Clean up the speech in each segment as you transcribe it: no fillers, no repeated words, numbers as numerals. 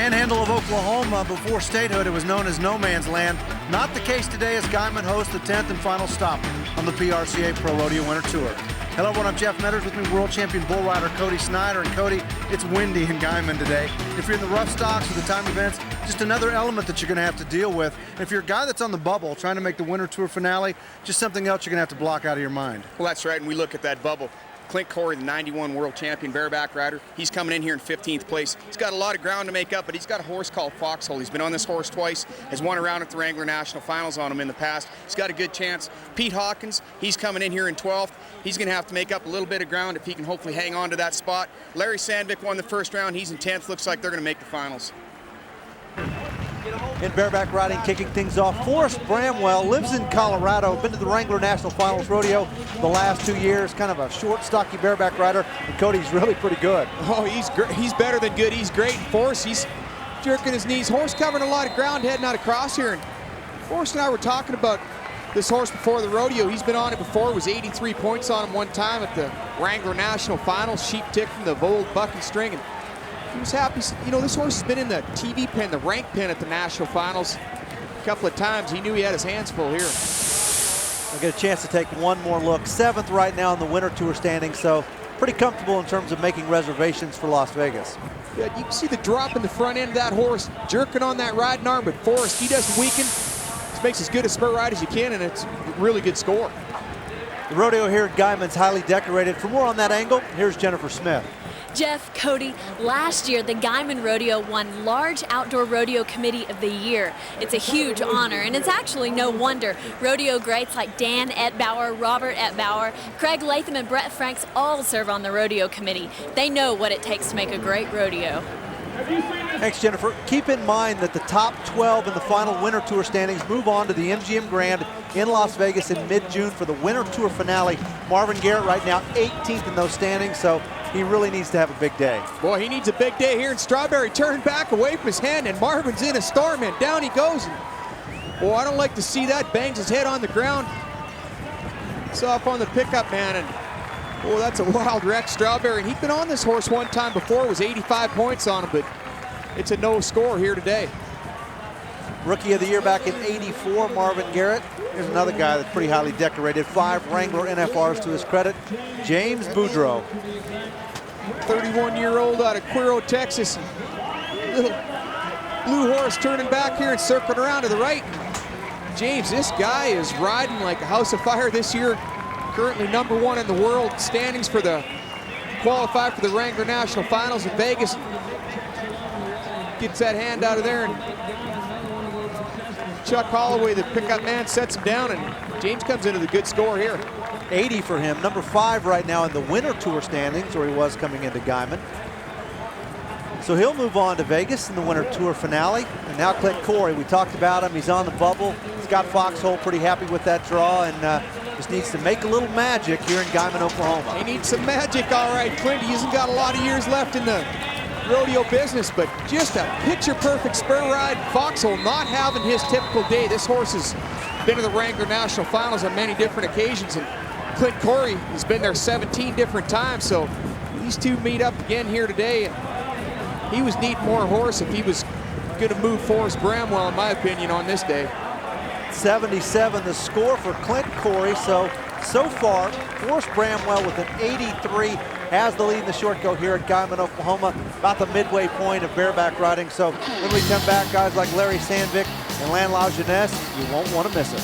Panhandle of Oklahoma, before statehood, it was known as no man's land. Not the case today as Guymon hosts the 10th and final stop on the PRCA Pro Rodeo Winter Tour. Hello everyone, I'm Jeff Metters, with me world champion bull rider Cody Snyder. And Cody, it's windy in Guymon today. If you're in the rough stocks or the time events, just another element that you're going to have to deal with. And if you're a guy that's on the bubble trying to make the Winter Tour finale, just something else you're going to have to block out of your mind. Well, that's right, and we look at that bubble. Clint Corey, the 91 world champion bareback rider, he's coming in here in 15th place. He's got a lot of ground to make up, but he's got a horse called Foxhole. He's been on this horse twice, has won around at the Wrangler National Finals on him in the past. He's got a good chance. Pete Hawkins, he's coming in here in 12th. He's going to have to make up a little bit of ground if he can hopefully hang on to that spot. Larry Sandvik won the first round. He's in 10th. Looks like they're going to make the finals. In bareback riding, kicking things off, Forrest Bramwell lives in Colorado, been to the Wrangler National Finals Rodeo the last 2 years, kind of a short, stocky bareback rider, and Cody's really pretty good. Oh, he's great. He's better than good. He's great. Forrest, he's jerking his knees. Horse covering a lot of ground heading out across here, and Forrest and I were talking about this horse before the rodeo. He's been on it before. It was 83 points on him one time at the Wrangler National Finals, sheep tick from the old buck and string, and he was happy. You know, this horse has been in the TV pen, the rank pen at the National Finals a couple of times. He knew he had his hands full here. I'll get a chance to take one more look. 7th right now in the Winter Tour standings, so pretty comfortable in terms of making reservations for Las Vegas. Yeah, you can see the drop in the front end of that horse, jerking on that riding arm, but Forrest, he doesn't weaken. Just makes as good a spur ride as you can, and it's a really good score. The rodeo here at Guymon's highly decorated. For more on that angle, here's Jennifer Smith. Jeff, Cody, last year the Guymon Rodeo won Large Outdoor Rodeo Committee of the Year. It's a huge honor, and it's actually no wonder. Rodeo greats like Dan Etbauer, Robert Etbauer, Craig Latham, and Brett Franks all serve on the rodeo committee. They know what it takes to make a great rodeo. Thanks, Jennifer. Keep in mind that the top 12 in the final Winter Tour standings move on to the MGM Grand in Las Vegas in mid-June for the Winter Tour finale. Marvin Garrett right now 18th in those standings, so he really needs to have a big day. Boy, he needs a big day here in Strawberry. Turned back away from his hand, and Marvin's in a storm, and down he goes. And, boy, I don't like to see that. Bangs his head on the ground. It's off on the pickup, man, and oh, that's a wild wreck, Strawberry. And he'd been on this horse one time before. It was 85 points on him, but it's a no score here today. Rookie of the Year back in '84, Marvin Garrett. Here's another guy that's pretty highly decorated. 5 Wrangler NFRs to his credit, James Boudreau. 31-year-old out of Cuero, Texas. Little blue horse turning back here and circling around to the right. James, this guy is riding like a house of fire this year. Currently #1 in the world standings for the qualify for the Wrangler National Finals in Vegas. Gets that hand out of there, and Chuck Holloway, the pickup man, sets him down, and James comes into the good score here. 80 for him, #5 right now in the Winter Tour standings, or he was coming into Guymon. So he'll move on to Vegas in the Winter Tour finale. And now Clint Corey, we talked about him, he's on the bubble. He's got Foxhole, pretty happy with that draw, and just needs to make a little magic here in Guymon, Oklahoma. He needs some magic, all right. Clint, he hasn't got a lot of years left in the rodeo business, but just a picture-perfect spur ride. Foxhole not having his typical day. This horse has been to the Wrangler National Finals on many different occasions, and Clint Corey has been there 17 different times, so these two meet up again here today. And he was needing more horse if he was going to move Forrest Bramwell, in my opinion, on this day. 77 the score for Clint Corey. So far, Forrest Bramwell with an 83 has the lead in the short go here at Guymon, Oklahoma, about the midway point of bareback riding. So when we come back, guys like Larry Sandvik and Lanlau Jeunesse, you won't want to miss it.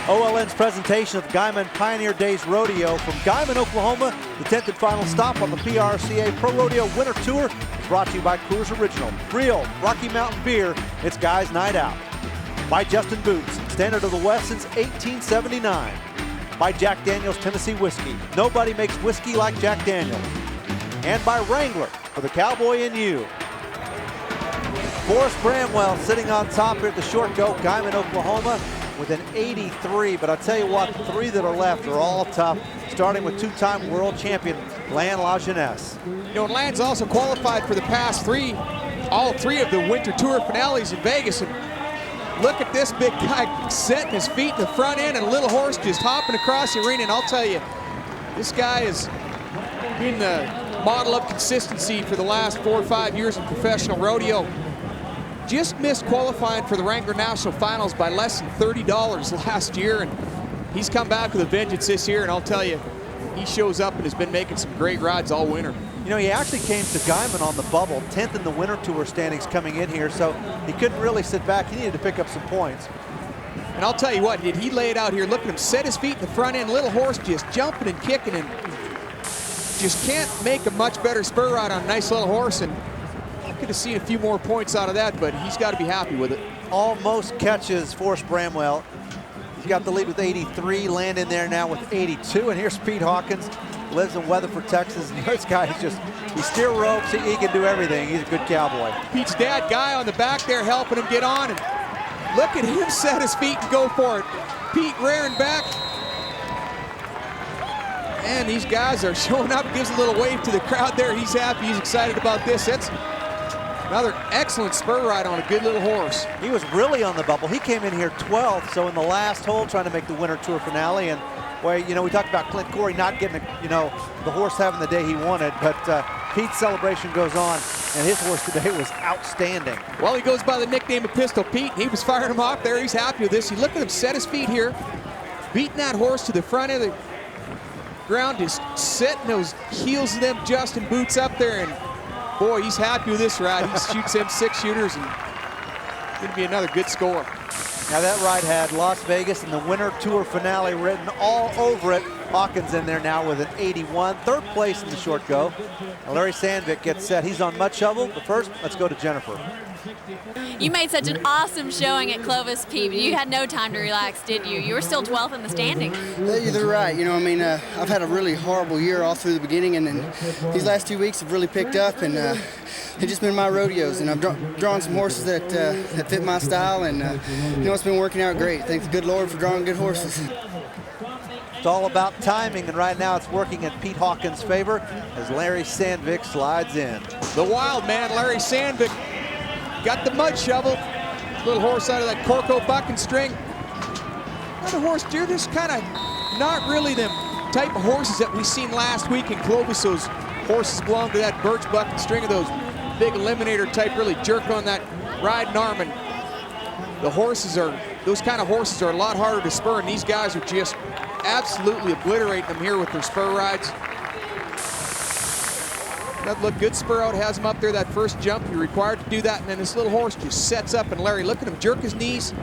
OLN's presentation of the Guymon Pioneer Days Rodeo from Guymon, Oklahoma, the 10th and final stop on the PRCA Pro Rodeo Winter Tour, is brought to you by Coors Original, Real Rocky Mountain Beer, it's Guys Night Out. By Justin Boots, standard of the West since 1879. By Jack Daniel's Tennessee Whiskey, nobody makes whiskey like Jack Daniel's. And by Wrangler, for the cowboy in you. Forrest Bramwell sitting on top here at the short go, Guymon, Oklahoma, with an 83, but I'll tell you what, the 3 that are left are all tough, starting with 2-time world champion Lan La Jeunesse. You know, Lan's also qualified for the past all three of the Winter Tour finales in Vegas. And look at this big guy setting his feet in the front end and a little horse just hopping across the arena. And I'll tell you, this guy has been the model of consistency for the last 4 or 5 years in professional rodeo. Just missed qualifying for the Wrangler National Finals by less than $30 last year, and he's come back with a vengeance this year, and I'll tell you, he shows up and has been making some great rides all winter. You know, he actually came to Guymon on the bubble, 10th in the Winter Tour standings coming in here, so he couldn't really sit back. He needed to pick up some points. And I'll tell you what, did he lay it out here? Look at him set his feet in the front end, little horse just jumping and kicking, and just can't make a much better spur ride on a nice little horse. And I could have seen a few more points out of that, but he's got to be happy with it. Almost catches Forrest Bramwell. He's got the lead with 83, Land in there now with 82. And here's Pete Hawkins, lives in Weatherford, Texas. And this guy is he steer ropes, he can do everything. He's a good cowboy. Pete's dad, Guy, on the back there helping him get on. And look at him set his feet and go for it. Pete rearing back. And these guys are showing up, gives a little wave to the crowd there. He's happy, he's excited about this. That's another excellent spur ride on a good little horse. He was really on the bubble. He came in here 12th, so in the last hole trying to make the Winter Tour finale. And boy, you know, we talked about Clint Corey not getting, the horse having the day he wanted, but Pete's celebration goes on, and his horse today was outstanding. Well, he goes by the nickname of Pistol Pete. He was firing him off there. He's happy with this. You look at him set his feet here, beating that horse to the front of the ground, just setting those heels of them Justin boots up there, and boy, he's happy with this ride. He shoots them 6 shooters, and going to be another good score. Now that ride had Las Vegas and the Winter Tour finale written all over it. Hawkins in there now with an 81, third place in the short go. Now Larry Sandvik gets set. He's on mud shovel, but first, let's go to Jennifer. You made such an awesome showing at Clovis, Pete. You had no time to relax, did you? You were still 12th in the standings. You're right. You know, I mean, I've had a really horrible year all through the beginning, and then these last 2 weeks have really picked up, and they've just been my rodeos, and I've drawn some horses that fit my style, and it's been working out great. Thank the good Lord for drawing good horses. It's all about timing, and right now it's working in Pete Hawkins' favor as Larry Sandvik slides in. The wild man, Larry Sandvik, got the mud shovel. Little horse out of that Corco bucking string. Another horse, they're just kind of not really them type of horses that we seen last week in Clovis. Those horses belong to that birch bucking string of those big eliminator type, really jerk on that riding arm. And the horses are, those kind of horses are a lot harder to spur, and these guys are just absolutely obliterating them here with their spur rides. That look good spur out, has him up there that first jump. You're required to do that, and then this little horse just sets up, and Larry, look at him jerk his knees,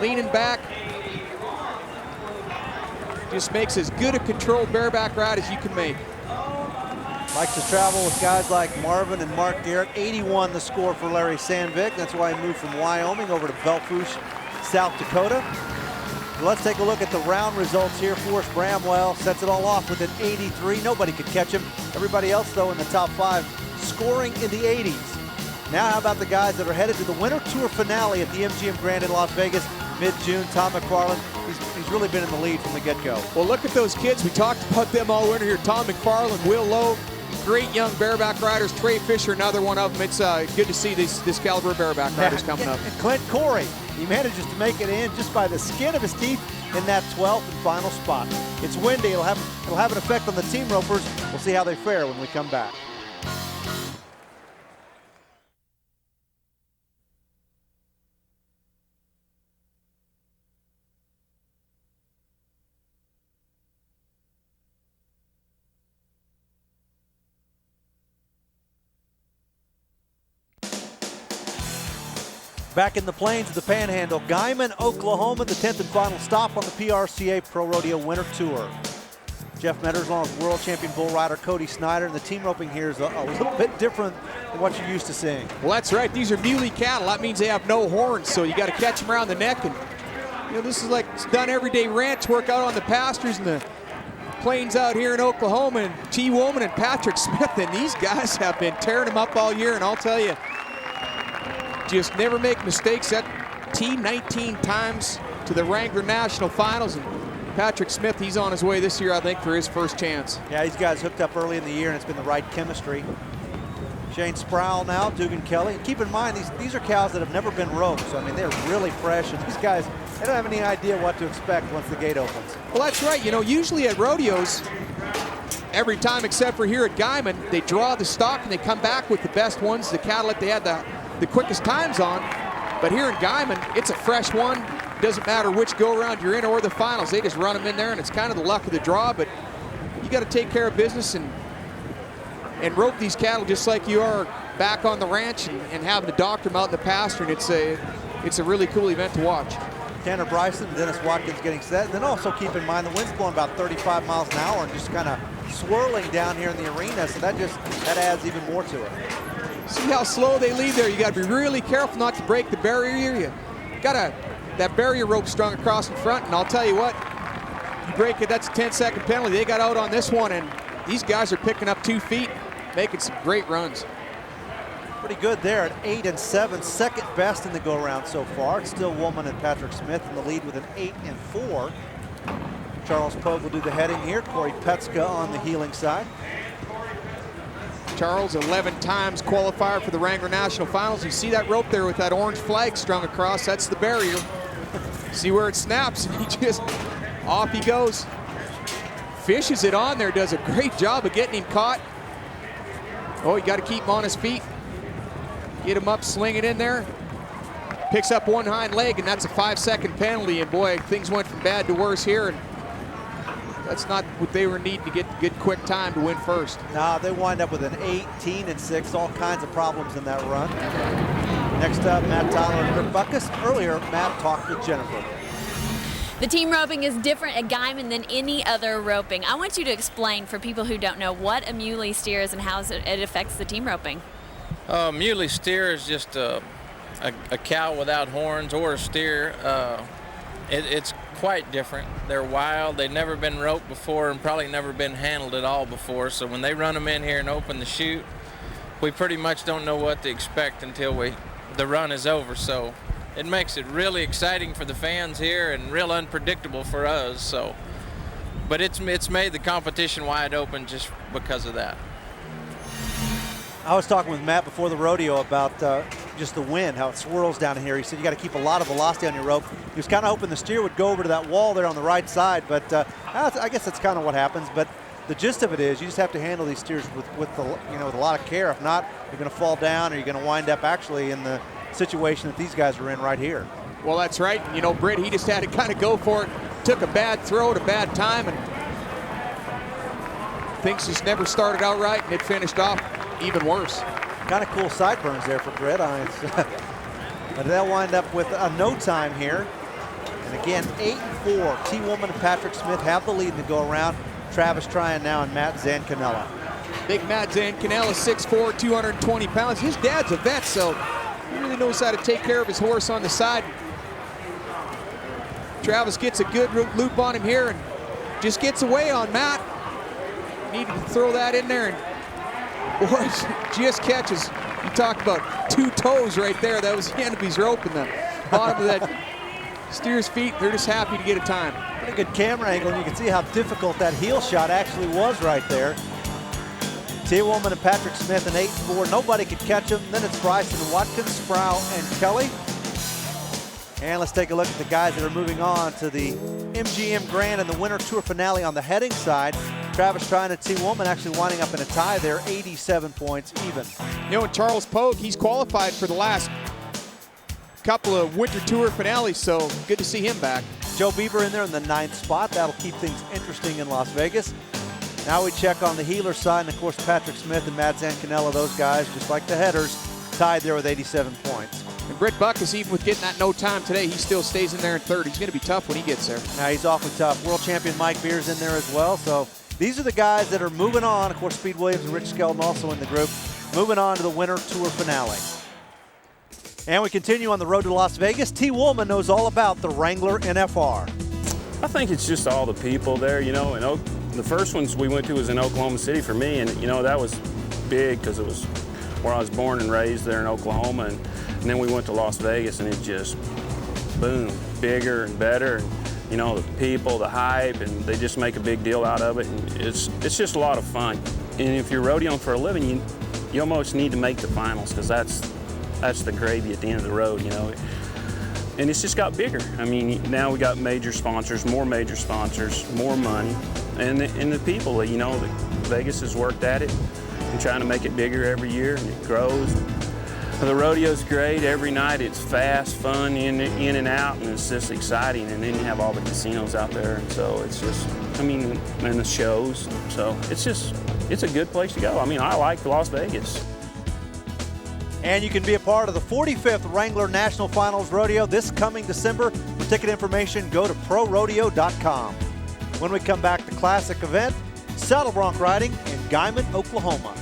leaning back. Just makes as good a controlled bareback ride as you can make. Likes to travel with guys like Marvin and Mark Garrett. 81 the score for Larry Sandvik. That's why he moved from Wyoming over to Belfouche, South Dakota. Let's take a look at the round results here. Forrest Bramwell sets it all off with an 83. Nobody could catch him. Everybody else, though, in the top 5, scoring in the 80s. Now, how about the guys that are headed to the Winter Tour finale at the MGM Grand in Las Vegas mid-June? Tom McFarland, he's really been in the lead from the get-go. Well, look at those kids. We talked about them all winter here. Tom McFarland, Will Lowe, great young bareback riders. Trey Fisher, another one of them. It's good to see this caliber of bareback riders coming up. And Clint Corey, he manages to make it in just by the skin of his teeth in that 12th and final spot. It's windy. It'll have an effect on the team ropers. We'll see how they fare when we come back. Back in the plains of the Panhandle, Guymon, Oklahoma, the 10th and final stop on the PRCA Pro Rodeo Winter Tour. Jeff Metters along with world champion bull rider Cody Snyder, and the team roping here is a little bit different than what you're used to seeing. Well, that's right. These are muley cattle. That means they have no horns, so you got to catch them around the neck. And this is like it's done everyday ranch work out on the pastures and the plains out here in Oklahoma. And T. Woolman and Patrick Smith, and these guys have been tearing them up all year. And I'll tell you, just never make mistakes. That T 19 times to the Wrangler National Finals, and Patrick Smith, he's on his way this year, I think, for his first chance. Yeah, these guys hooked up early in the year, and it's been the right chemistry. Shane Sproul now, Dugan Kelly. Keep in mind, these are cows that have never been roped, so I mean, they're really fresh, and these guys, they don't have any idea what to expect once the gate opens. Well, that's right. You know, usually at rodeos, every time except for here at Guymon, they draw the stock and they come back with the best ones, the cattle that they had the quickest times on. But here in Guymon, it's a fresh one. Doesn't matter which go-around you're in or the finals. They just run them in there, and it's kind of the luck of the draw, but you got to take care of business and rope these cattle just like you are back on the ranch and having to doctor them out in the pasture, and it's a really cool event to watch. Tanner Bryson and Dennis Watkins getting set. And then also keep in mind the wind's blowing about 35 miles an hour and just kind of swirling down here in the arena, so that adds even more to it. See how slow they leave there. You got to be really careful not to break the barrier. You got that barrier rope strung across in front, and I'll tell you what, you break it, that's a 10-second penalty. They got out on this one, and these guys are picking up 2 feet, making some great runs. Pretty good there at 8 and 7, second best in the go-around so far. It's still Woolman and Patrick Smith in the lead with an 8 and 4. Charles Pogue will do the heading here. Corey Petska on the heeling side. Charles, 11 times qualifier for the Wrangler National Finals. You see that rope there with that orange flag strung across, that's the barrier. See where it snaps, and he just, off he goes. Fishes it on there, does a great job of getting him caught. Oh, you got to keep him on his feet. Get him up, sling it in there. Picks up one hind leg, and that's a 5-second penalty. And boy, things went from bad to worse here. And that's not what they were needing to get good quick time to win first. Nah, they wind up with an 18 and 6, all kinds of problems in that run. Next up, Matt Tyler and Rick Buckus. Earlier, Matt talked with Jennifer. The team roping is different at Guymon than any other roping. I want you to explain for people who don't know what a muley steer is and how it affects the team roping. Muley steer is just a cow without horns, or a steer. It's quite different. They're wild. They've never been roped before and probably never been handled at all before. So when they run them in here and open the chute, we pretty much don't know what to expect until the run is over. So it makes it really exciting for the fans here and real unpredictable for us. So, but it's made the competition wide open just because of that. I was talking with Matt before the rodeo about just the wind, how it swirls down here. He said you got to keep a lot of velocity on your rope. He was kind of hoping the steer would go over to that wall there on the right side, but I guess that's kind of what happens. But the gist of it is you just have to handle these steers with a lot of care. If not, you're going to fall down, or you're going to wind up actually in the situation that these guys are in right here. Well, that's right. You know, Britt, he just had to kind of go for it. Took a bad throw at a bad time, and things just never started out right, and it finished off even worse. Kind of cool sideburns there for Britt. But they'll wind up with a no time here. And again, 8 and 4. T. Woolman and Patrick Smith have the lead in the go-around. Travis Tryon now and Matt Zancanella. Big Matt Zancanella, 6'4", 220 pounds. His dad's a vet, so he really knows how to take care of his horse on the side. Travis gets a good loop on him here and just gets away on Matt. Needed to throw that in there, and boy, just catches. You talk about 2 toes right there. That was the end of his rope in the bottom of that steer's feet. They're just happy to get a time. Pretty good camera angle, and you can see how difficult that heel shot actually was right there. T. Woolman and Patrick Smith in 8 and 4. Nobody could catch him. Then it's Bryson, Watkins, Sproul, and Kelly. And let's take a look at the guys that are moving on to the MGM Grand and the Winter Tour finale on the heading side. Travis Tryon and T. Woolman actually winding up in a tie there, 87 points even. You know, Charles Pogue, he's qualified for the last couple of Winter Tour finales, so good to see him back. Joe Bieber in there in the 9th spot. That'll keep things interesting in Las Vegas. Now we check on the heeler side, and of course Patrick Smith and Matt Zancanella, those guys, just like the headers, tied there with 87 points. And Britt Buckus, even with getting that no time today, he still stays in there in 3rd. He's going to be tough when he gets there. Now he's awfully tough. World champion Mike Beer's in there as well. So these are the guys that are moving on. Of course, Speed Williams and Rich Skelton also in the group, moving on to the Winter Tour finale. And we continue on the road to Las Vegas. T. Woolman knows all about the Wrangler NFR. I think it's just all the people there, you know. And the first ones we went to was in Oklahoma City for me, and you know that was big because it was where I was born and raised there in Oklahoma, and then we went to Las Vegas, and it just boom, bigger and better. And you know, the people, the hype, and they just make a big deal out of it, and it's just a lot of fun. And if you're rodeoing for a living, you almost need to make the finals, because that's the gravy at the end of the road, you know. And it's just got bigger. I mean, now we got major sponsors, more money, and the people, you know, Vegas has worked at it and trying to make it bigger every year, and it grows. The rodeo's great. Every night it's fast, fun, in and out, and it's just exciting. And then you have all the casinos out there, and so it's just, I mean, and the shows. So it's a good place to go. I mean, I like Las Vegas. And you can be a part of the 45th Wrangler National Finals Rodeo this coming December. For ticket information, go to PRORODEO.com. When we come back, the classic event, saddle bronc riding in Guymon, Oklahoma.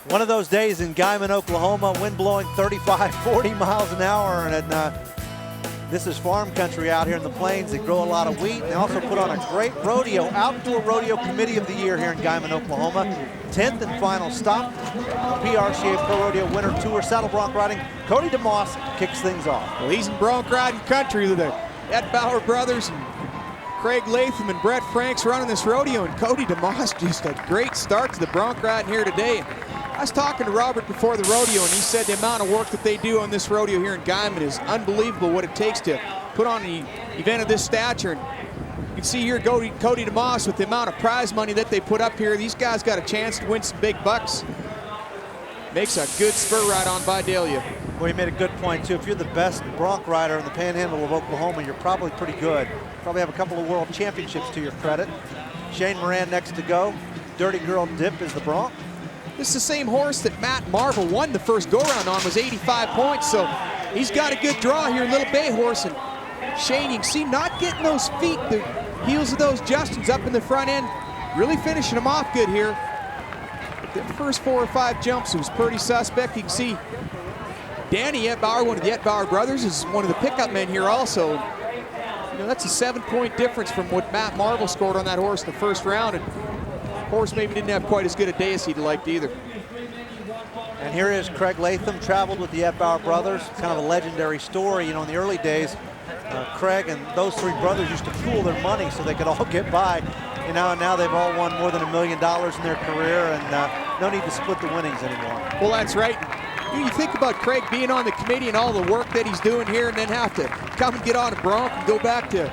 One of those days in Guymon, Oklahoma, wind blowing 35, 40 miles an hour, and this is farm country out here in the plains. They grow a lot of wheat. They also put on a great rodeo, outdoor rodeo committee of the year here in Guymon, Oklahoma. 10th and final stop, PRCA Pro Rodeo Winter Tour, saddle bronc riding. Cody DeMoss kicks things off. Well, he's in bronc riding country with the Ed Bauer brothers and Craig Latham and Brett Franks running this rodeo, and Cody DeMoss just a great start to the bronc riding here today. I was talking to Robert before the rodeo, and he said the amount of work that they do on this rodeo here in Guymon is unbelievable, what it takes to put on an event of this stature. And you can see here Cody DeMoss with the amount of prize money that they put up here. These guys got a chance to win some big bucks. Makes a good spur ride on Vidalia. Well, you made a good point, too. If you're the best bronc rider in the panhandle of Oklahoma, you're probably pretty good. Probably have a couple of world championships to your credit. Shane Moran next to go. Dirty Girl Dip is the bronc. This is the same horse that Matt Marvel won the first go-round on, was 85 points, so he's got a good draw here, Little Bay Horse. And Shane, you can see not getting those feet, the heels of those Justins up in the front end, really finishing them off good here. But the first 4 or 5 jumps was pretty suspect. You can see Danny Edbauer, one of the Edbauer brothers, is one of the pickup men here also. You know, that's a 7-point difference from what Matt Marvel scored on that horse in the first round. And horse maybe didn't have quite as good a day as he'd liked either. And here is Craig Latham, traveled with the Edbauer brothers. Kind of a legendary story. You know, in the early days, Craig and those 3 brothers used to pool their money so they could all get by. You know, and now they've all won more than $1 million in their career, and no need to split the winnings anymore. Well, that's right. You think about Craig being on the committee and all the work that he's doing here, and then have to come and get on a bronc and go back to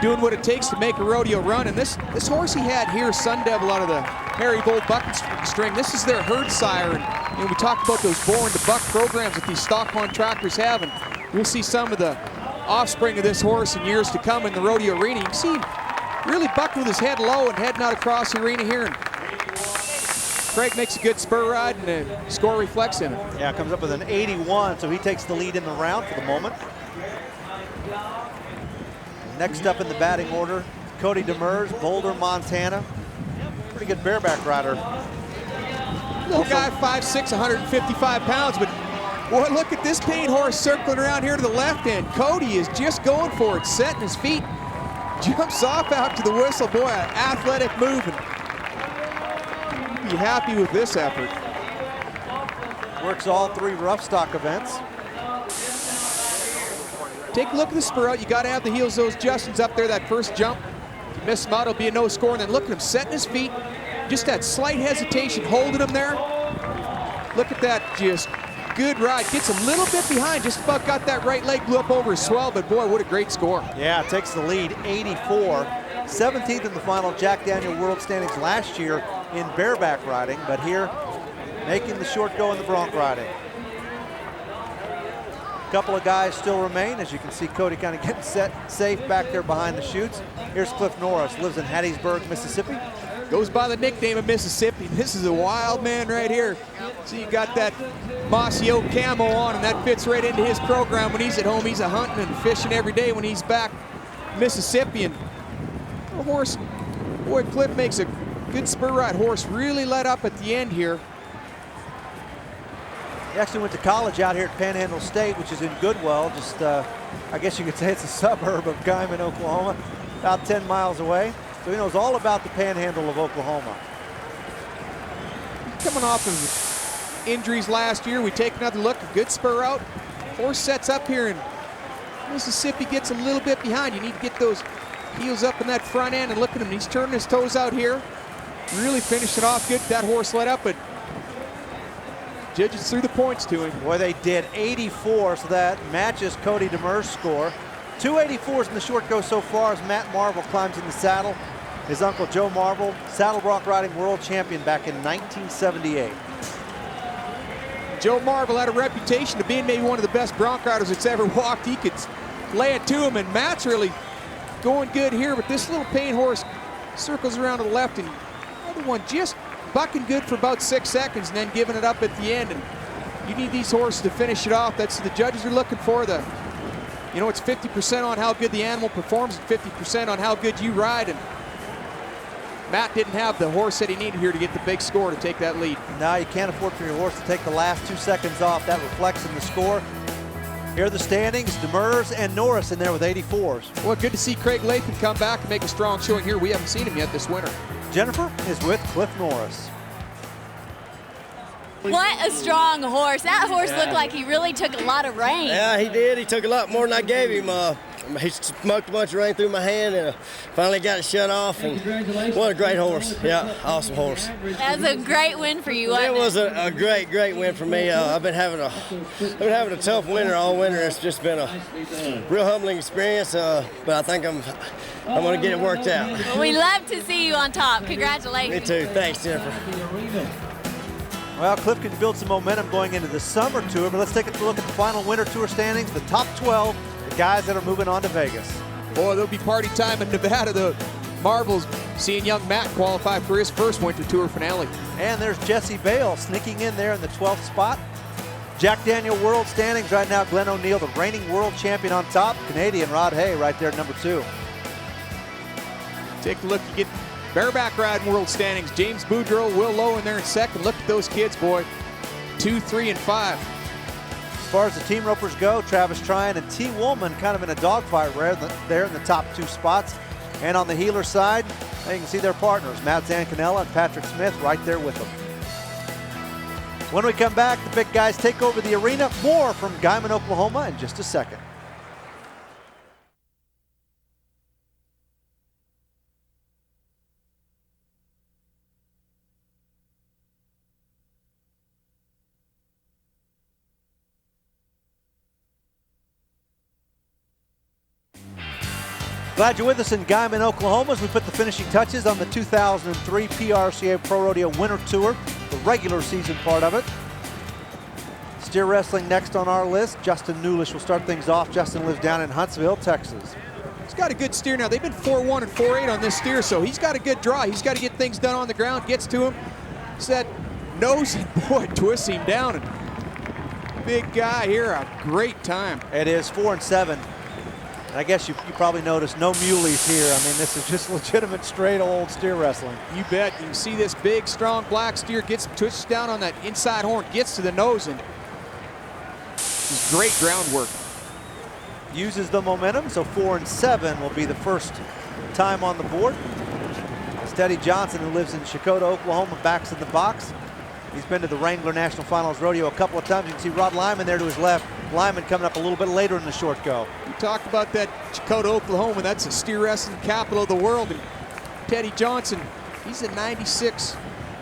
doing what it takes to make a rodeo run. And this horse he had here, Sun Devil, out of the Harry Bolt bucket string, this is their herd sire. And you know, we talked about those born to buck programs that these stock pond tractors have, and we'll see some of the offspring of this horse in years to come in the rodeo arena. You can see him really bucking with his head low and heading out across the arena here. And Craig makes a good spur ride, and the score reflects in it. Yeah, comes up with an 81, so he takes the lead in the round for the moment. Next up in the batting order, Cody Demers, Boulder, Montana. Pretty good bareback rider. Little guy, 5'6", 155 pounds, but boy, look at this paint horse circling around here to the left end. Cody is just going for it, setting his feet, jumps off out to the whistle. Boy, an athletic move, and be happy with this effort. Works all 3 rough stock events. Take a look at the spur out. You got to have the heels of those Justins up there. That first jump, if you miss him out, it'll be a no score. And then look at him setting his feet. Just that slight hesitation, holding him there. Look at that, just good ride. Gets a little bit behind, just about got that right leg, blew up over his swell, but boy, what a great score. Yeah, takes the lead, 84. 17th in the final Jack Daniel World Standings last year in bareback riding, but here making the short go in the bronc riding. A couple of guys still remain. As you can see, Cody kind of getting set safe back there behind the chutes. Here's Cliff Norris, lives in Hattiesburg, Mississippi. Goes by the nickname of Mississippi. This is a wild man right here. So you got that mossy oak camo on, and that fits right into his program. When he's at home, he's a hunting and fishing every day. When he's back Mississippi, and the horse, boy, Cliff makes a good spur ride. Horse really let up at the end here. He actually went to college out here at Panhandle State, which is in Goodwell, just I guess you could say it's a suburb of Guymon, Oklahoma, about 10 miles away. So he knows all about the Panhandle of Oklahoma. Coming off of injuries last year, we take another look, a good spur out. Horse sets up here, and Mississippi gets a little bit behind. You need to get those heels up in that front end, and look at him. He's turning his toes out here. Really finished it off good. That horse let up, but judges threw the points to him. Boy, they did. 84, so that matches Cody Demers' score. 2 84s in the short go so far as Matt Marvel climbs in the saddle. His uncle Joe Marvel, saddle bronc riding world champion back in 1978. Joe Marvel had a reputation of being maybe one of the best bronc riders that's ever walked. He could lay it to him, and Matt's really going good here, but this little paint horse circles around to the left, and the other one just bucking good for about 6 seconds and then giving it up at the end. And you need these horses to finish it off. That's the judges are looking for. It's 50% on how good the animal performs and 50% on how good you ride. And Matt didn't have the horse that he needed here to get the big score to take that lead. No, you can't afford for your horse to take the last 2 seconds off. That reflects in the score. Here are the standings. Demers and Norris in there with 84s. Well, good to see Craig Latham come back and make a strong showing here. We haven't seen him yet this winter. Jennifer is with Cliff Norris. What a strong horse. That horse looked like he really took a lot of rain. Yeah, he did. He took a lot more than I gave him. He smoked a bunch of rain through my hand and finally got it shut off. And what a great horse. Yeah, awesome horse. That was a great win for you, wasn't it? It was a great win for me. I've been having a tough winter all winter. It's just been a real humbling experience, but I think I'm going to get it worked out. Well, we love to see you on top. Congratulations. Me too. Thanks, Jennifer. Well, Cliff can build some momentum going into the summer tour, but let's take a look at the final winter tour standings, the top 12, the guys that are moving on to Vegas. Boy, there'll be party time in Nevada. The Marvels seeing young Matt qualify for his first winter tour finale. And there's Jesse Bale sneaking in there in the 12th spot. Jack Daniel world standings right now. Glenn O'Neill, the reigning world champion on top. Canadian Rod Hay right there at number 2. Take a look. You get bareback riding world standings. James Boudreau, Will Lowe in there in second. Look at those kids, boy. 2, 3, and 5. As far as the team ropers go, Travis Tryon and T. Woolman kind of in a dogfight there in the top 2 spots. And on the heeler side, you can see their partners, Matt Zancanella and Patrick Smith right there with them. When we come back, the big guys take over the arena. More from Guymon, Oklahoma in just a second. Glad you're with us in Guymon, Oklahoma as we put the finishing touches on the 2003 PRCA Pro Rodeo Winter Tour, the regular season part of it. Steer wrestling next on our list. Justin Newlish will start things off. Justin lives down in Huntsville, Texas. He's got a good steer now. They've been 4-1 and 4-8 on this steer, so he's got a good draw. He's got to get things done on the ground, gets to him. It's that nose, boy, twists him down. And big guy here, a great time. It is 4-7. And I guess you probably noticed no muleys here. I mean, this is just legitimate, straight old steer wrestling. You bet. You can see this big, strong black steer gets twists down on that inside horn, gets to the nose, and it's great groundwork. Uses the momentum, so 4-7 will be the first time on the board. Steady Johnson, who lives in Chakota, Oklahoma, backs in the box. He's been to the Wrangler National Finals Rodeo a couple of times. You can see Rod Lyman there to his left. Lyman coming up a little bit later in the short go. We talked about that Chakota, Oklahoma. That's the steer wrestling capital of the world. And Teddy Johnson, he's a 96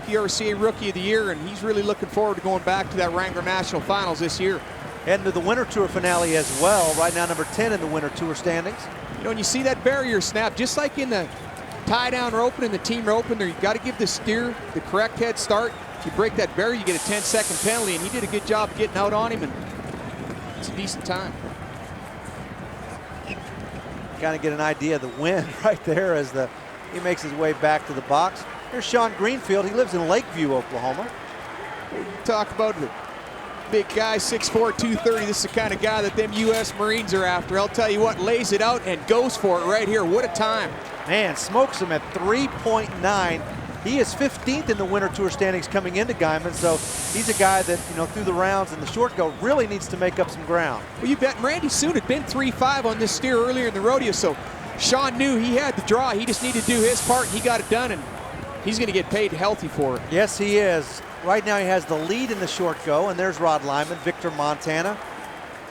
PRCA Rookie of the Year, and he's really looking forward to going back to that Wrangler National Finals this year. Heading to the Winter Tour finale as well. Right now, number 10 in the Winter Tour standings. You know, and you see that barrier snap, just like in the tie-down roping and the team roping there, you got to give the steer the correct head start. If you break that barrier, you get a 10-second penalty, and he did a good job getting out on him, and it's a decent time. Kind of get an idea of the wind right there as he makes his way back to the box. Here's Sean Greenfield. He lives in Lakeview, Oklahoma. You talk about the big guy, 6'4", 230. This is the kind of guy that them U.S. Marines are after. I'll tell you what, lays it out and goes for it right here. What a time. Man, smokes him at 3.9. He is 15th in the Winter Tour standings coming into Guymon, so he's a guy that, through the rounds and the short go really needs to make up some ground. Well, you bet Randy Soon had been 3-5 on this steer earlier in the rodeo, so Sean knew he had the draw. He just needed to do his part, and he got it done, and he's going to get paid healthy for it. Yes, he is. Right now he has the lead in the short go, and there's Rod Lyman, Victor Montana.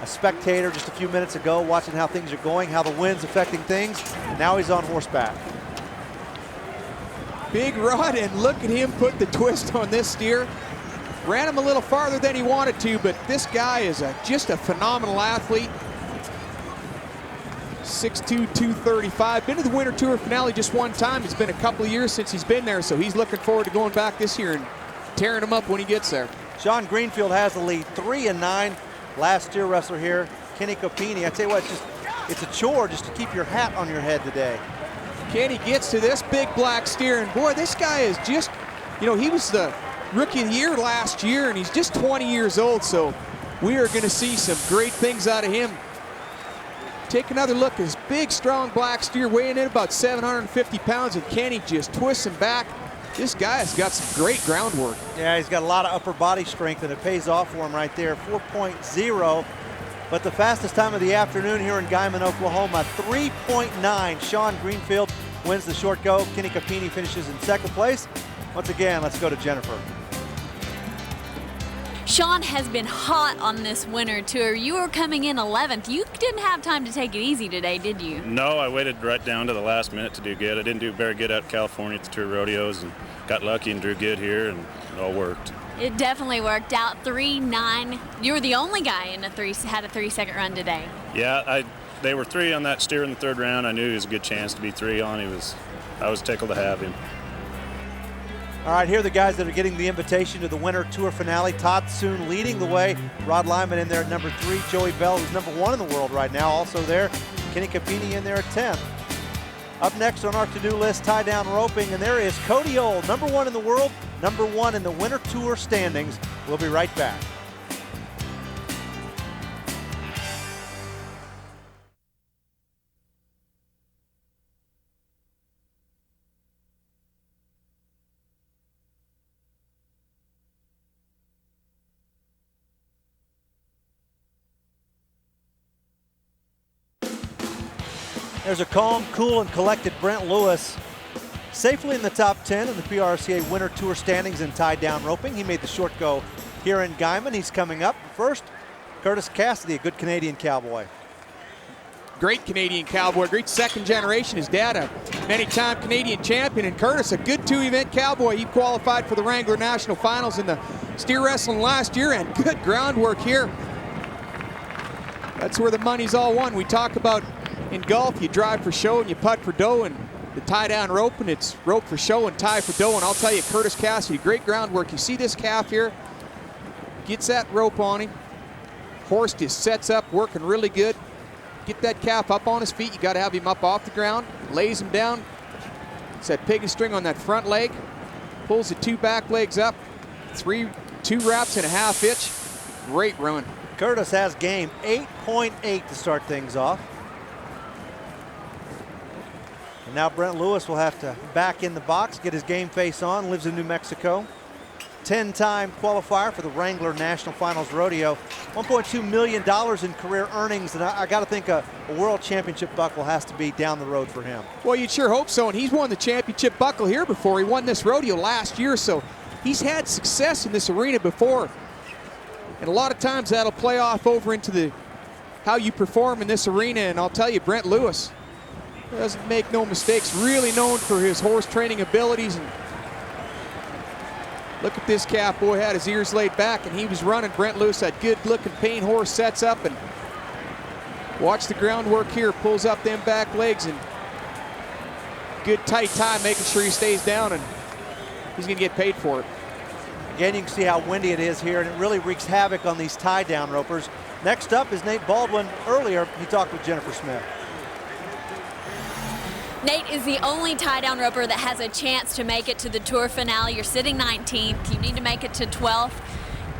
A spectator just a few minutes ago watching how things are going, how the wind's affecting things, and now he's on horseback. Big Rod, and look at him put the twist on this steer. Ran him a little farther than he wanted to, but this guy is just a phenomenal athlete. 6'2", 235. Been to the Winter Tour finale just one time. It's been a couple of years since he's been there, so he's looking forward to going back this year and tearing him up when he gets there. Sean Greenfield has the lead, 3-9. Last steer wrestler here, Kenny Copini. I tell you what, it's a chore just to keep your hat on your head today. Kenny gets to this big black steer, and boy, this guy is just, he was the Rookie of the Year last year, and he's just 20 years old, so we are going to see some great things out of him. Take another look at this big, strong black steer weighing in about 750 pounds, and Kenny just twists him back. This guy has got some great groundwork. Yeah, he's got a lot of upper body strength, and it pays off for him right there, 4.0. But the fastest time of the afternoon here in Guymon, Oklahoma, 3.9. Sean Greenfield wins the short go. Kenny Copini finishes in second place. Once again, let's go to Jennifer. Sean has been hot on this Winter Tour. You were coming in 11th. You didn't have time to take it easy today, did you? No, I waited right down to the last minute to do good. I didn't do very good out in California at the tour rodeos, and got lucky and drew good here, and it all worked. It definitely worked out. 3-9. You were the only guy had a 3-second run today. Yeah, they were 3 on that steer in the third round. I knew he was a good chance to be 3 on. I was tickled to have him. All right, here are the guys that are getting the invitation to the Winter Tour finale. Todd Soon leading the way. Rod Lyman in there at number 3. Joey Bell, who's number 1 in the world right now, also there. Kenny Copini in there at 10th. Up next on our to-do list, tie-down roping, and there is Cody Ohl, number 1 in the world, number 1 in the Winter Tour standings. We'll be right back. There's a calm, cool, and collected Brent Lewis safely in the top 10 in the PRCA Winter Tour standings in tie-down roping. He made the short go here in Guymon. He's coming up first. Curtis Cassidy, a good Canadian cowboy. Great Canadian cowboy, great second generation. His dad, a many-time Canadian champion, and Curtis, a good 2-event cowboy. He qualified for the Wrangler National Finals in the steer wrestling last year, and good groundwork here. That's where the money's all won. We talk about in golf, you drive for show and you putt for dough, and the tie-down rope, and it's rope for show and tie for dough. And I'll tell you, Curtis Cassidy, great groundwork. You see this calf here, gets that rope on him. Horse just sets up, working really good. Get that calf up on his feet. You got to have him up off the ground. Lays him down. It's that pig and string on that front leg. Pulls the 2 back legs up. 2 wraps and a half hitch. Great run. Curtis has game 8.8 to start things off. And now Brent Lewis will have to back in the box, get his game face on, lives in New Mexico. 10-time qualifier for the Wrangler National Finals Rodeo. $1.2 million in career earnings, and I got to think a world championship buckle has to be down the road for him. Well, you'd sure hope so, and he's won the championship buckle here before. He won this rodeo last year, so he's had success in this arena before. And a lot of times that'll play off over into how you perform in this arena, and I'll tell you, Brent Lewis doesn't make no mistakes, really known for his horse training abilities. And look at this calf, boy, had his ears laid back, and he was running. Brent Lewis, that good looking pain horse, sets up, and watch the groundwork here, pulls up them back legs, and good tight tie, making sure he stays down, and he's gonna get paid for it. Again, you can see how windy it is here, and it really wreaks havoc on these tie-down ropers. Next up is Nate Baldwin. Earlier, he talked with Jennifer Smith. Nate is the only tie-down roper that has a chance to make it to the Tour finale. You're sitting 19th. You need to make it to 12th.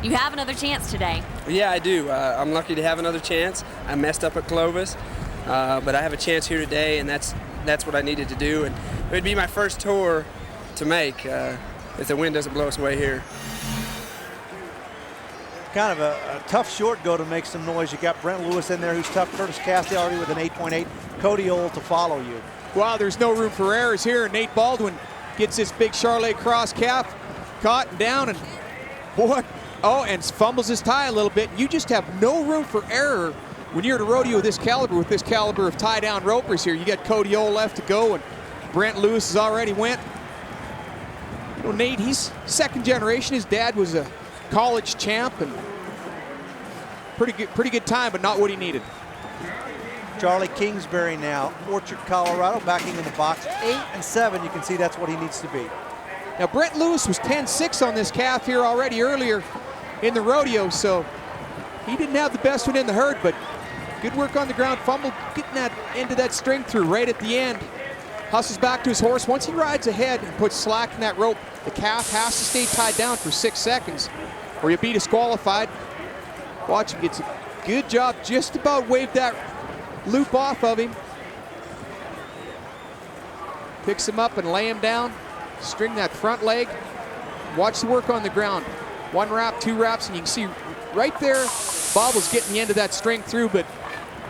You have another chance today. Yeah, I do. I'm lucky to have another chance. I messed up at Clovis, but I have a chance here today, and that's what I needed to do. And it would be my first tour to make if the wind doesn't blow us away here. Kind of a tough short go to make some noise. You got Brent Lewis in there who's tough. Curtis Cassidy already with an 8.8. Cody Old to follow you. Wow, there's no room for errors here. Nate Baldwin gets this big Charlet cross calf caught and down, and boy, and fumbles his tie a little bit. You just have no room for error when you're at a rodeo with this caliber of tie down ropers here. You got Cody Old left to go, and Brent Lewis has already went. You know, Nate, he's second generation. His dad was a college champ, and pretty good time, but not what he needed. Charlie Kingsbury now, Orchard, Colorado, backing in the box, 8 and 7. You can see that's what he needs to be. Now Brent Lewis was 10-6 on this calf here already earlier in the rodeo, so he didn't have the best one in the herd, but good work on the ground, fumble, getting that into that string through right at the end. Hustles back to his horse. Once he rides ahead and puts slack in that rope, the calf has to stay tied down for 6 seconds or you'll be disqualified. Watch him, gets a good job, just about waved that loop off of him. Picks him up and lay him down. String that front leg. Watch the work on the ground. 1 wrap, 2 wraps, and you can see right there, Bobble's getting the end of that string through, but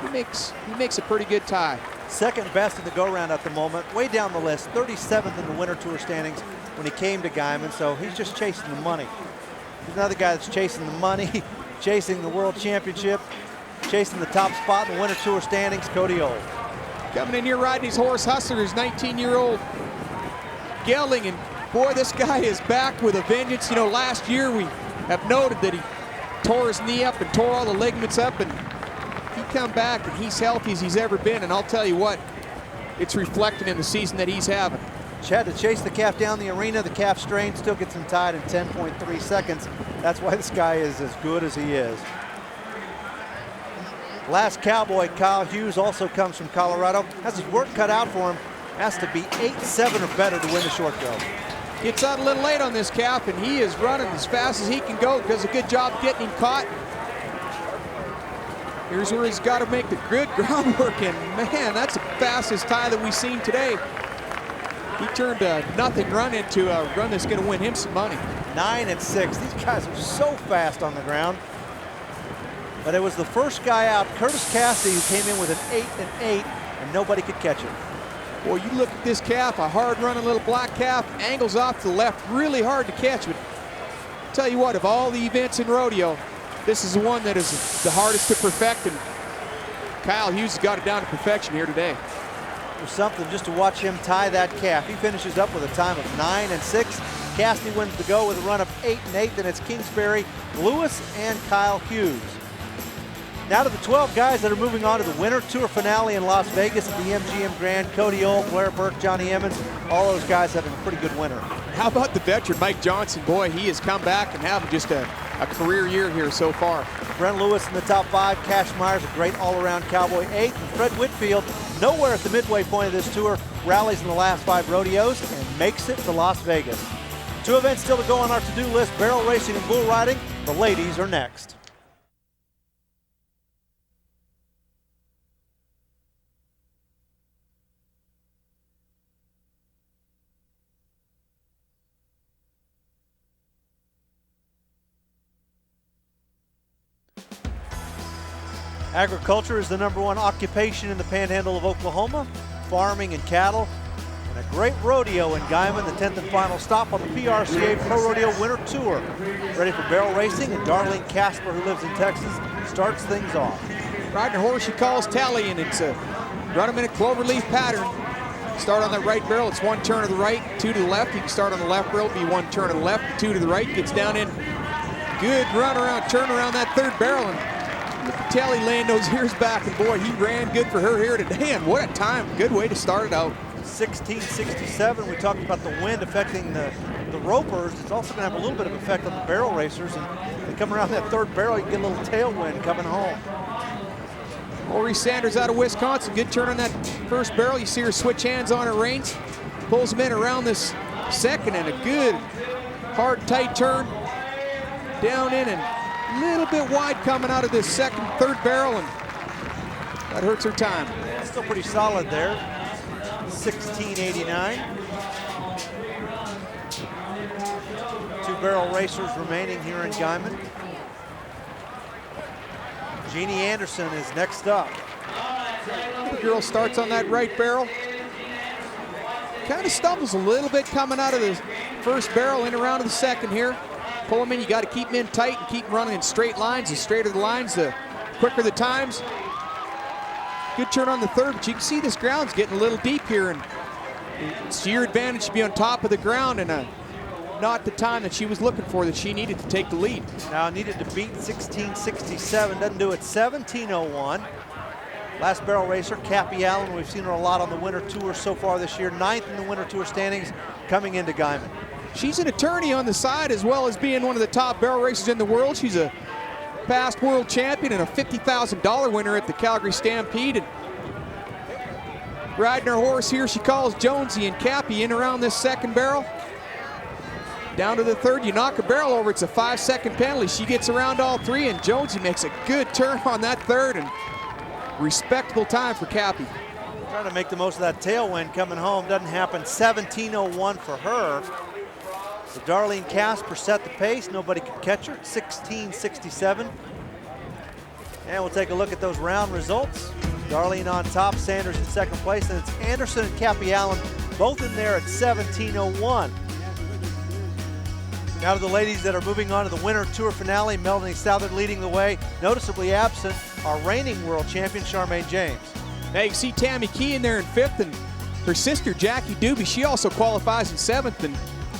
he makes a pretty good tie. Second best in the go-round at the moment, way down the list, 37th in the Winter Tour standings when he came to Guymon, so he's just chasing the money. He's another guy that's chasing the money, chasing the World Championship, chasing the top spot in the Winter Tour standings, Cody Old. Coming in here riding his horse Hustler, his 19-year-old gelding, and boy, this guy is back with a vengeance. You know, last year we have noted that he tore his knee up and tore all the ligaments up, and he come back and he's healthy as he's ever been, and I'll tell you what, it's reflecting in the season that he's having. Had to chase the calf down the arena. The calf strain still gets him tied in 10.3 seconds. That's why this guy is as good as he is. Last cowboy, Kyle Hughes, also comes from Colorado. Has his work cut out for him. Has to be 8-7 or better to win the short go. Gets out a little late on this calf, and he is running as fast as he can go. Does a good job getting him caught. Here's where he's got to make the good groundwork, and man, that's the fastest tie that we've seen today. He turned a nothing run into a run that's going to win him some money. 9 and 6. These guys are so fast on the ground. But it was the first guy out, Curtis Cassidy, who came in with an 8 and 8, and nobody could catch him. Boy, you look at this calf, a hard running little black calf, angles off to the left, really hard to catch. But I'll tell you what, of all the events in rodeo, this is the one that is the hardest to perfect, and Kyle Hughes has got it down to perfection here today. There's something just to watch him tie that calf. He finishes up with a time of 9 and 6. Cassidy wins the go with a run of 8 and 8. Then it's Kingsbury, Lewis, and Kyle Hughes. Now to the 12 guys that are moving on to the Winter Tour finale in Las Vegas at the MGM Grand. Cody Old, Blair Burke, Johnny Emmons, all those guys having a pretty good winter. How about the veteran Mike Johnson? Boy, he has come back and having just a career year here so far. Brent Lewis in the top 5. Cash Myers, a great all-around cowboy, 8th. And Fred Whitfield, nowhere at the midway point of this tour, rallies in the last 5 rodeos and makes it to Las Vegas. 2 events still to go on our to-do list, barrel racing and bull riding. The ladies are next. Agriculture is the #1 occupation in the panhandle of Oklahoma, farming and cattle, and a great rodeo in Guymon, the 10th and final stop on the PRCA Pro Rodeo Winter Tour. Ready for barrel racing, and Darlene Casper, who lives in Texas, starts things off. Riding a horse she calls Tally, and it's a run him in a cloverleaf pattern. Start on that right barrel, it's 1 turn to the right, 2 to the left. You can start on the left barrel, be 1 turn to the left, 2 to the right, gets down in. Good run around, turn around that 3rd barrel, and Tally laying those ears back, and boy, he ran good for her here today, and what a time. Good way to start it out. 1667, we talked about the wind affecting the ropers. It's also going to have a little bit of effect on the barrel racers, and they come around that 3rd barrel, you get a little tailwind coming home. Maurice Sanders out of Wisconsin, good turn on that 1st barrel. You see her switch hands on her reins, pulls them in around this 2nd, and a good, hard, tight turn. Down in and a little bit wide coming out of this 2nd, 3rd barrel, and that hurts her time. Still pretty solid there, 1689. barrel racers remaining here in Guymon. Jeannie Anderson is next up. The girl starts on that right barrel. Kind of stumbles a little bit coming out of the first barrel in around to the second here. Pull them in, you got to keep them in tight and keep them running in straight lines. The straighter the lines, the quicker the times. Good turn on the third, but you can see this ground's getting a little deep here, and it's to your advantage to be on top of the ground, and not the time that she was looking for, that she needed to take the lead. Now needed to beat 16:67, doesn't do it. 17:01. Last barrel racer, Cappy Allen. We've seen her a lot on the Winter Tour so far this year. 9th in the Winter Tour standings coming into Guymon. She's an attorney on the side, as well as being one of the top barrel racers in the world. She's a past world champion and a $50,000 winner at the Calgary Stampede. And riding her horse here, she calls Jonesy and Cappy in around this second barrel. Down to the third, you knock a barrel over, it's a 5-second penalty. She gets around all three, and Jonesy makes a good turn on that third, and respectable time for Cappy. Trying to make the most of that tailwind coming home. Doesn't happen. 17:01 for her. So Darlene Casper set the pace. Nobody could catch her. 16:67. And we'll take a look at those round results. Darlene on top, Sanders in second place, and it's Anderson and Cappy Allen both in there at 17:01. Now to the ladies that are moving on to the Winter Tour finale. Melanie Southard leading the way. Noticeably absent, our reigning world champion, Charmaine James. Now you can see Tammy Key in there in 5th, and her sister, Jackie Doobie, she also qualifies in 7th, and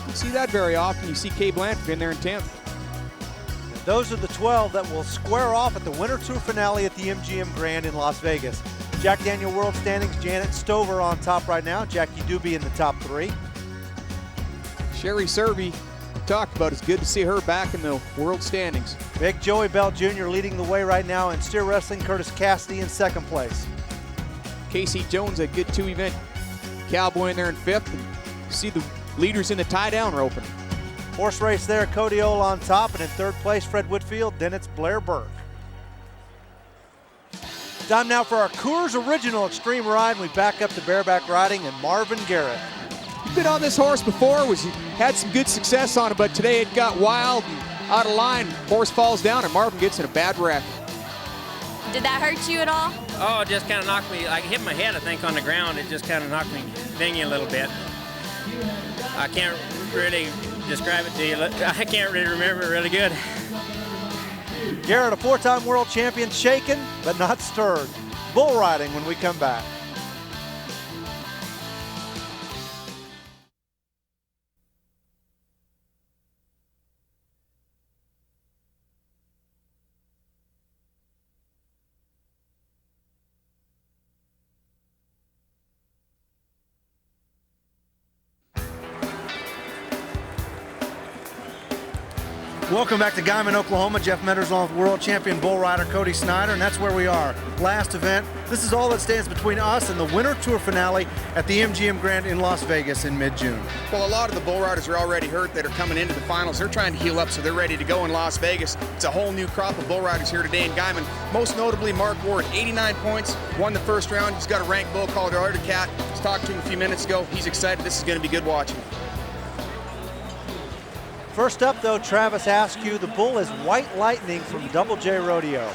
you see that very often. You see Kay Blanford in there in 10th. And those are the 12 that will square off at the Winter Tour finale at the MGM Grand in Las Vegas. Jack Daniel World Standings, Janet Stover on top right now. Jackie Doobie in the top 3. Sherry Serby, talked about, it's good to see her back in the world standings. Big Joey Bell Jr. leading the way right now in steer wrestling. Curtis Cassidy in second place. Casey Jones, a good 2-event cowboy in there in 5th. And you see the leaders in the tie-down roping. Horse race there, Cody Ohl on top, and in third place, Fred Whitfield, then it's Blair Burke. Time now for our Coors Original Extreme Ride. We back up to bareback riding and Marvin Garrett. Been on this horse before, had some good success on it, but today it got wild and out of line. Horse falls down and Marvin gets in a bad wreck. Did that hurt you at all? Oh, it just kind of knocked me, like hit my head, I think, on the ground. It just kind of knocked me dingy a little bit. I can't really describe it to you. I can't really remember it really good. Garrett, a 4-time world champion, shaken but not stirred. Bull riding when we come back. Welcome back to Guymon, Oklahoma. Jeff Metters along with world champion bull rider Cody Snyder, and that's where we are. Last event. This is all that stands between us and the Winter Tour finale at the MGM Grand in Las Vegas in mid-June. Well, a lot of the bull riders are already hurt that are coming into the finals. They're trying to heal up so they're ready to go in Las Vegas. It's a whole new crop of bull riders here today in Guymon. Most notably, Mark Ward, 89 points, won the first round. He's got a ranked bull called Arctic Cat. I was talking to him a few minutes ago. He's excited. This is going to be good watching. First up, though, Travis Askew. The bull is White Lightning from Double J Rodeo.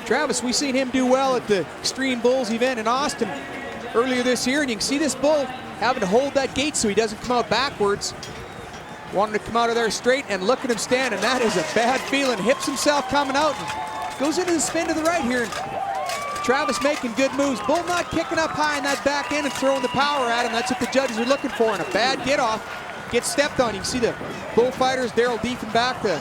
Travis, we've seen him do well at the Extreme Bulls event in Austin earlier this year, and you can see this bull having to hold that gate so he doesn't come out backwards. Wanting to come out of there straight, and look at him stand, and that is a bad feeling. Hips himself coming out and goes into the spin to the right here. And Travis making good moves. Bull not kicking up high in that back end and throwing the power at him. That's what the judges are looking for, and a bad get off. Gets stepped on. You can see the bullfighters, Daryl Diefenbach, the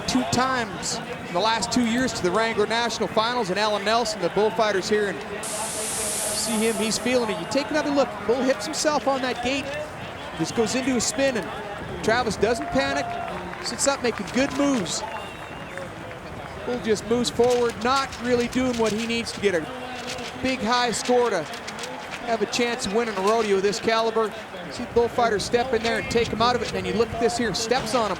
2 times in the last 2 years to the Wrangler National Finals, and Alan Nelson, the bullfighters here, and see him, he's feeling it. You take another look, bull hips himself on that gate, just goes into a spin, and Travis doesn't panic, sits up making good moves. Bull just moves forward, not really doing what he needs to get a big high score to have a chance of winning a rodeo of this caliber. See the bullfighter step in there and take him out of it, and then you look at this here, steps on him.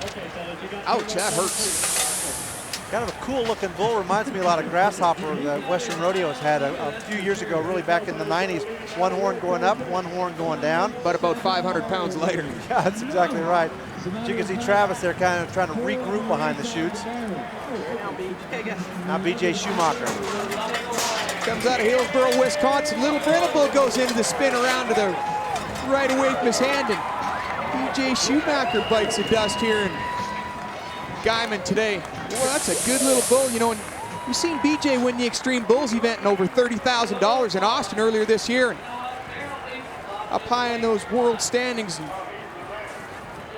Ouch, that hurts. Kind of a cool looking bull, reminds me a lot of Grasshopper that Western Rodeos had a few years ago, really back in the 90s. One horn going up, one horn going down. But about 500 pounds lighter. Yeah, that's exactly right. As you can see Travis there kind of trying to regroup behind the chutes. Now BJ Schumacher. Comes out of Hillsboro, Wisconsin. Little Venable goes into the spin around to the right away from his hand, and BJ Schumacher bites the dust here in Guymon today. Well, that's a good little bull, you know, and we've seen BJ win the Extreme Bulls event and over $30,000 in Austin earlier this year, and up high in those world standings. And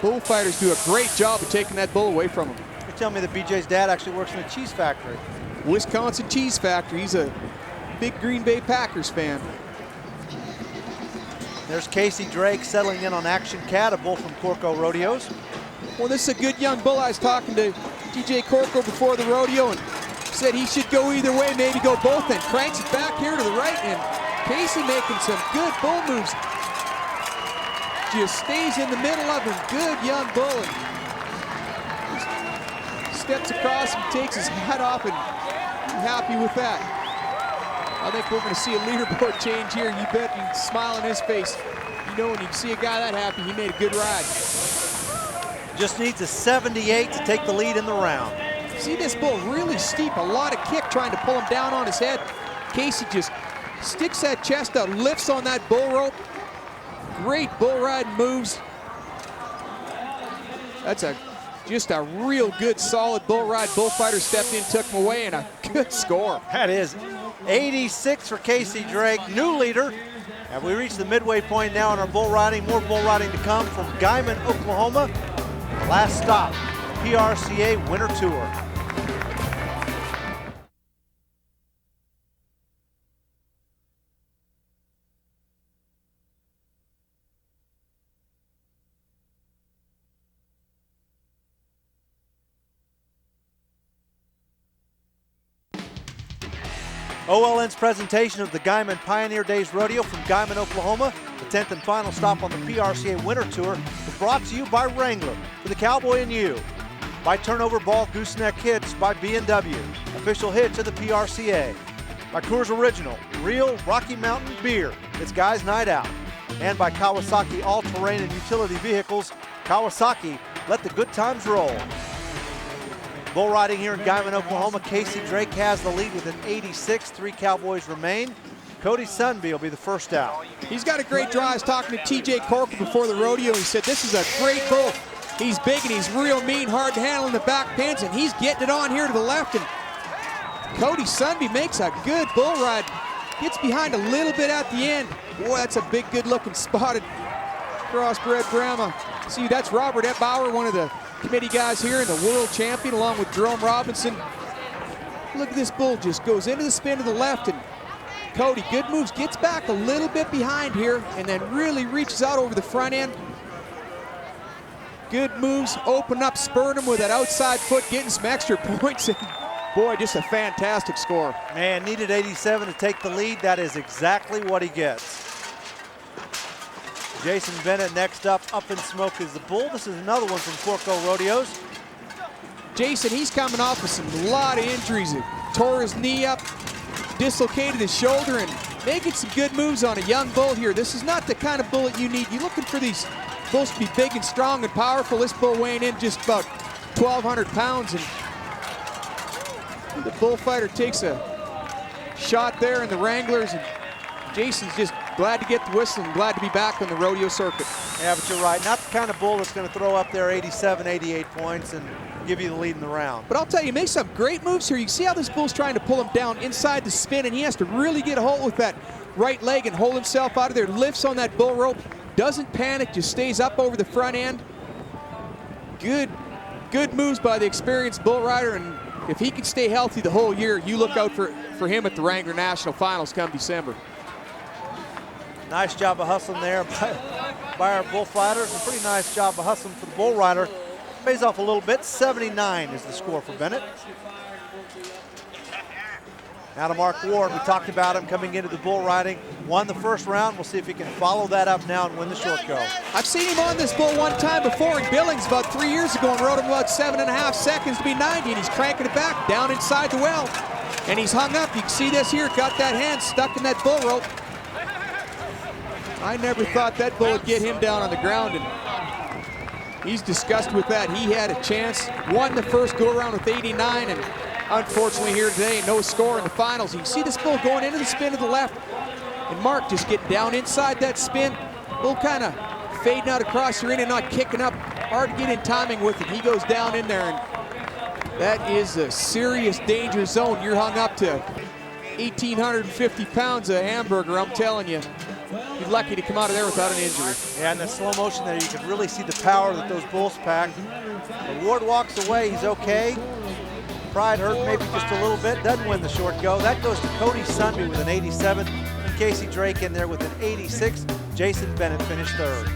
bullfighters do a great job of taking that bull away from him. You're telling me that BJ's dad actually works in a cheese factory? Wisconsin Cheese Factory. He's a big Green Bay Packers fan. There's Casey Drake settling in on Action Cat, a bull from Corco Rodeos. Well, this is a good young bull. I was talking to DJ Corco before the rodeo and said he should go either way, maybe go both, and cranks it back here to the right, and Casey making some good bull moves. Just stays in the middle of him. Good young bull. And steps across and takes his hat off, and I'm happy with that. I think we're going to see a leaderboard change here. You bet, you smile on his face. You know, when you see a guy that happy, he made a good ride. Just needs a 78 to take the lead in the round. See this bull really steep, a lot of kick trying to pull him down on his head. Casey just sticks that chest out, lifts on that bull rope. Great bull ride moves. That's just a real good, solid bull ride. Bullfighter stepped in, took him away, and a good score. That is 86 for Casey Drake, new leader. And we reach the midway point now in our bull riding. More bull riding to come from Guymon, Oklahoma. The last stop, the PRCA Winter Tour. OLN's presentation of the Guymon Pioneer Days Rodeo from Guymon, Oklahoma, the 10th and final stop on the PRCA Winter Tour, is brought to you by Wrangler, for the Cowboy and you, by Turnover Ball Gooseneck Hits by B&W, official hits of the PRCA, by Coors Original, real Rocky Mountain beer, it's Guys Night Out, and by Kawasaki All-Terrain and Utility Vehicles. Kawasaki, let the good times roll. Bull riding here in Guymon, Oklahoma. Casey Drake has the lead with an 86. 3 Cowboys remain. Cody Sunby will be the first out. He's got a great draw. I was talking to TJ Corker before the rodeo. He said this is a great bull. He's big and he's real mean, hard to handle in the back pins, and he's getting it on here to the left. And Cody Sunby makes a good bull ride. Gets behind a little bit at the end. Boy, that's a big, good-looking spotted crossbred Brahma. See, that's Robert Ebbauer, one of the committee guys here, and the world champion along with Jerome Robinson. Look at this bull, just goes into the spin to the left, and Cody, good moves, gets back a little bit behind here and then really reaches out over the front end. Good moves, open up, spurred him with that outside foot, getting some extra points. And boy, just a fantastic score. Man, needed 87 to take the lead. That is exactly what he gets. Jason Bennett next up in smoke is the bull. This is another one from Corco Rodeos. Jason, he's coming off with a lot of injuries. He tore his knee up, dislocated his shoulder, and making some good moves on a young bull here. This is not the kind of bull that you need. You're looking for these bulls to be big and strong and powerful. This bull weighing in just about 1,200 pounds, and the bullfighter takes a shot there in the Wranglers, and Jason's just glad to get the whistle and glad to be back on the rodeo circuit. Yeah, but you're right. Not the kind of bull that's going to throw up there 87, 88 points and give you the lead in the round. But I'll tell you, he makes some great moves here. You see how this bull's trying to pull him down inside the spin, and he has to really get a hold with that right leg and hold himself out of there. Lifts on that bull rope, doesn't panic, just stays up over the front end. Good moves by the experienced bull rider, and if he can stay healthy the whole year, you look out for him at the Wrangler National Finals come December. Nice job of hustling there by our bullfighters. A pretty nice job of hustling for the bull rider. Pays off a little bit. 79 is the score for Bennett. Now to Mark Ward. We talked about him coming into the bull riding. Won the first round. We'll see if he can follow that up now and win the short go. I've seen him on this bull one time before in Billings about 3 years ago and rode him about 7.5 seconds to be 90, and he's cranking it back down inside the well. And he's hung up. You can see this here. Got that hand stuck in that bull rope. I never thought that bull would get him down on the ground, and He's disgusted with that. He had a chance, won the first go-around with 89, and unfortunately here today, no score in the finals. You see this bull going into the spin to the left, and Mark just getting down inside that spin, a little kind of fading out across the arena, not kicking up. Hard to get in timing with it. He goes down in there, and that is a serious danger zone. You're hung up to 1,850 pounds of hamburger, I'm telling you. You're lucky to come out of there without an injury. Yeah, in the slow motion there, you can really see the power that those bulls pack. Ward walks away, he's okay. Pride hurt maybe just a little bit, doesn't win the short go. That goes to Cody Sunby with an 87, and Casey Drake in there with an 86. Jason Bennett finished third.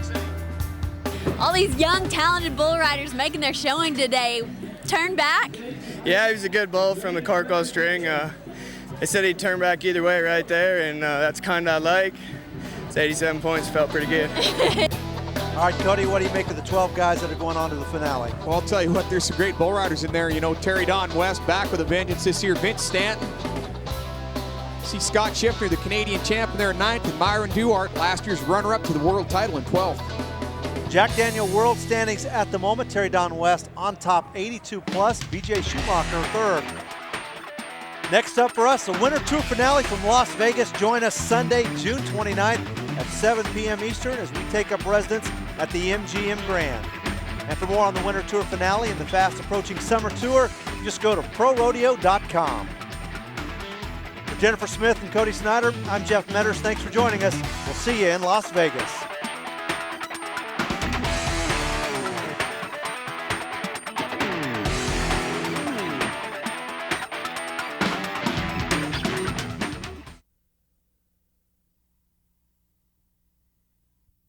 All these young, talented bull riders making their showing today. Turn back? Yeah, he was a good bull from the Corco string. They said he'd turn back either way right there, and that's kind of I like. It's 87 points, felt pretty good. All right, Cody, what do you make of the 12 guys that are going on to the finale? Well, I'll tell you what, there's some great bull riders in there. You know, Terry Don West back with a vengeance this year. Vince Stanton. See Scott Schiffner, the Canadian champ, in there in 9th, and Myron Duhart, last year's runner-up to the world title in 12th. Jack Daniel world standings at the moment. Terry Don West on top, 82 plus. BJ Schumacher third. Next up for us, the Winter Tour finale from Las Vegas. Join us Sunday, June 29th at 7 p.m. Eastern as we take up residence at the MGM Grand. And for more on the Winter Tour finale and the fast approaching Summer Tour, just go to PRORODEO.com. For Jennifer Smith and Cody Snyder, I'm Jeff Metters. Thanks for joining us. We'll see you in Las Vegas.